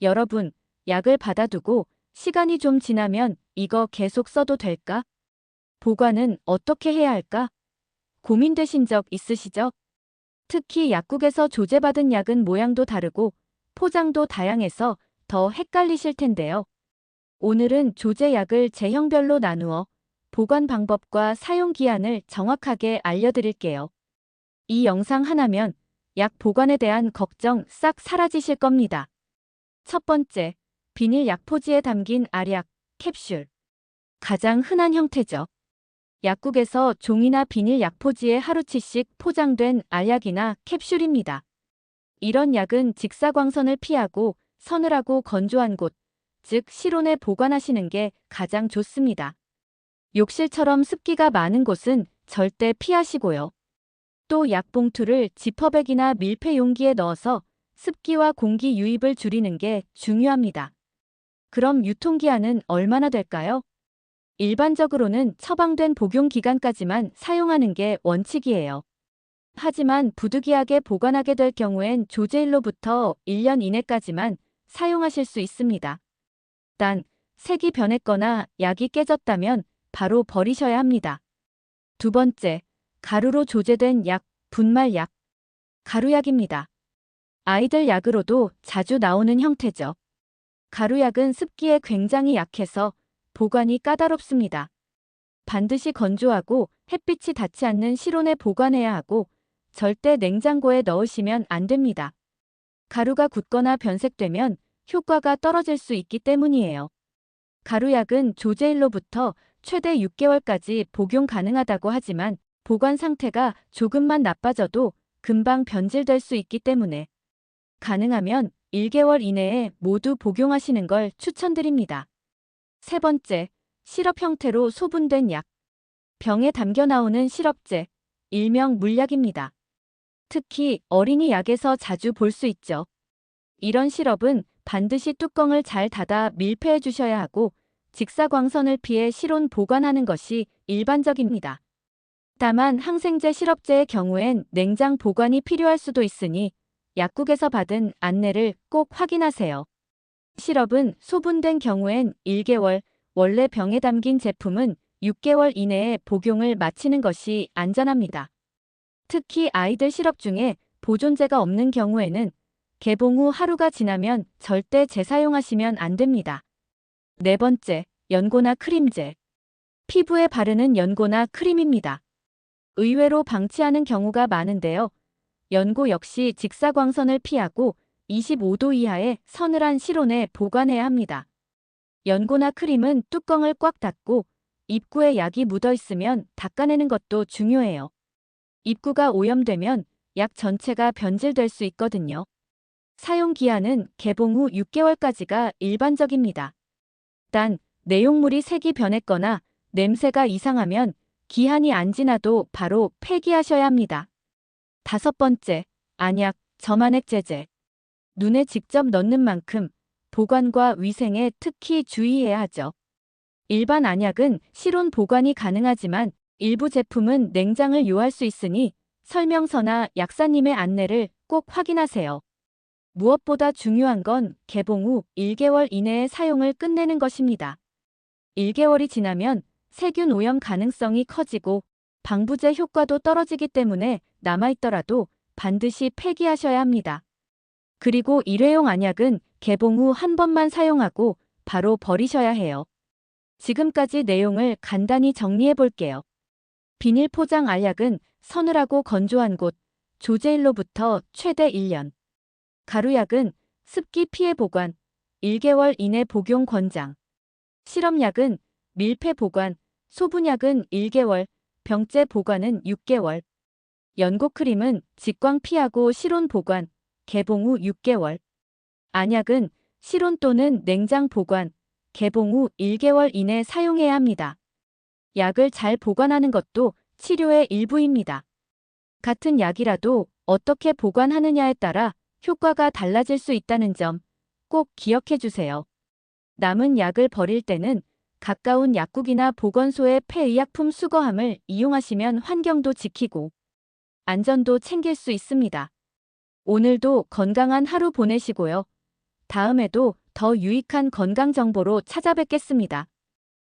여러분, 약을 받아두고 시간이 좀 지나면 이거 계속 써도 될까? 보관은 어떻게 해야 할까? 고민되신 적 있으시죠? 특히 약국에서 조제받은 약은 모양도 다르고 포장도 다양해서 더 헷갈리실 텐데요. 오늘은 조제약을 제형별로 나누어 보관 방법과 사용 기한을 정확하게 알려드릴게요. 이 영상 하나면 약 보관에 대한 걱정 싹 사라지실 겁니다. 첫 번째, 비닐 약포지에 담긴 알약, 캡슐. 가장 흔한 형태죠. 약국에서 종이나 비닐 약포지에 하루치씩 포장된 알약이나 캡슐입니다. 이런 약은 직사광선을 피하고 서늘하고 건조한 곳, 즉 실온에 보관하시는 게 가장 좋습니다. 욕실처럼 습기가 많은 곳은 절대 피하시고요. 또 약봉투를 지퍼백이나 밀폐 용기에 넣어서 습기와 공기 유입을 줄이는 게 중요합니다. 그럼 유통기한은 얼마나 될까요? 일반적으로는 처방된 복용 기간까지만 사용하는 게 원칙이에요. 하지만 부득이하게 보관하게 될 경우엔 조제일로부터 1년 이내까지만 사용하실 수 있습니다. 단, 색이 변했거나 약이 깨졌다면 바로 버리셔야 합니다. 두 번째, 가루로 조제된 약, 분말약. 가루약입니다. 아이들 약으로도 자주 나오는 형태죠. 가루약은 습기에 굉장히 약해서 보관이 까다롭습니다. 반드시 건조하고 햇빛이 닿지 않는 실온에 보관해야 하고 절대 냉장고에 넣으시면 안 됩니다. 가루가 굳거나 변색되면 효과가 떨어질 수 있기 때문이에요. 가루약은 조제일로부터 최대 6개월까지 복용 가능하다고 하지만 보관 상태가 조금만 나빠져도 금방 변질될 수 있기 때문에 가능하면 1개월 이내에 모두 복용하시는 걸 추천드립니다. 세 번째, 시럽 형태로 소분된 약. 병에 담겨 나오는 시럽제, 일명 물약입니다. 특히 어린이 약에서 자주 볼 수 있죠. 이런 시럽은 반드시 뚜껑을 잘 닫아 밀폐해 주셔야 하고 직사광선을 피해 실온 보관하는 것이 일반적입니다. 다만 항생제 시럽제의 경우엔 냉장 보관이 필요할 수도 있으니 약국에서 받은 안내를 꼭 확인하세요. 시럽은 소분된 경우엔 1개월, 원래 병에 담긴 제품은 6개월 이내에 복용을 마치는 것이 안전합니다. 특히 아이들 시럽 중에 보존제가 없는 경우에는 개봉 후 하루가 지나면 절대 재사용하시면 안 됩니다. 네 번째, 연고나 크림제. 피부에 바르는 연고나 크림입니다. 의외로 방치하는 경우가 많은데요. 연고 역시 직사광선을 피하고 25도 이하의 서늘한 실온에 보관해야 합니다. 연고나 크림은 뚜껑을 꽉 닫고 입구에 약이 묻어 있으면 닦아내는 것도 중요해요. 입구가 오염되면 약 전체가 변질될 수 있거든요. 사용 기한은 개봉 후 6개월까지가 일반적입니다. 단, 내용물이 색이 변했거나 냄새가 이상하면 기한이 안 지나도 바로 폐기하셔야 합니다. 다섯 번째, 안약, 점안액 제제. 눈에 직접 넣는 만큼 보관과 위생에 특히 주의해야 하죠. 일반 안약은 실온 보관이 가능하지만 일부 제품은 냉장을 요할 수 있으니 설명서나 약사님의 안내를 꼭 확인하세요. 무엇보다 중요한 건 개봉 후 1개월 이내에 사용을 끝내는 것입니다. 1개월이 지나면 세균 오염 가능성이 커지고 방부제 효과도 떨어지기 때문에 남아있더라도 반드시 폐기하셔야 합니다. 그리고 일회용 안약은 개봉 후 한 번만 사용하고 바로 버리셔야 해요. 지금까지 내용을 간단히 정리해 볼게요. 비닐 포장 알약은 서늘하고 건조한 곳, 조제일로부터 최대 1년. 가루약은 습기 피해 보관, 1개월 이내 복용 권장. 실험약은 밀폐 보관, 소분약은 1개월, 병째 보관은 6개월. 연고 크림은 직광 피하고 실온 보관, 개봉 후 6개월. 안약은 실온 또는 냉장 보관, 개봉 후 1개월 이내 사용해야 합니다. 약을 잘 보관하는 것도 치료의 일부입니다. 같은 약이라도 어떻게 보관하느냐에 따라 효과가 달라질 수 있다는 점 꼭 기억해 주세요. 남은 약을 버릴 때는 가까운 약국이나 보건소의 폐의약품 수거함을 이용하시면 환경도 지키고 안전도 챙길 수 있습니다. 오늘도 건강한 하루 보내시고요. 다음에도 더 유익한 건강 정보로 찾아뵙겠습니다.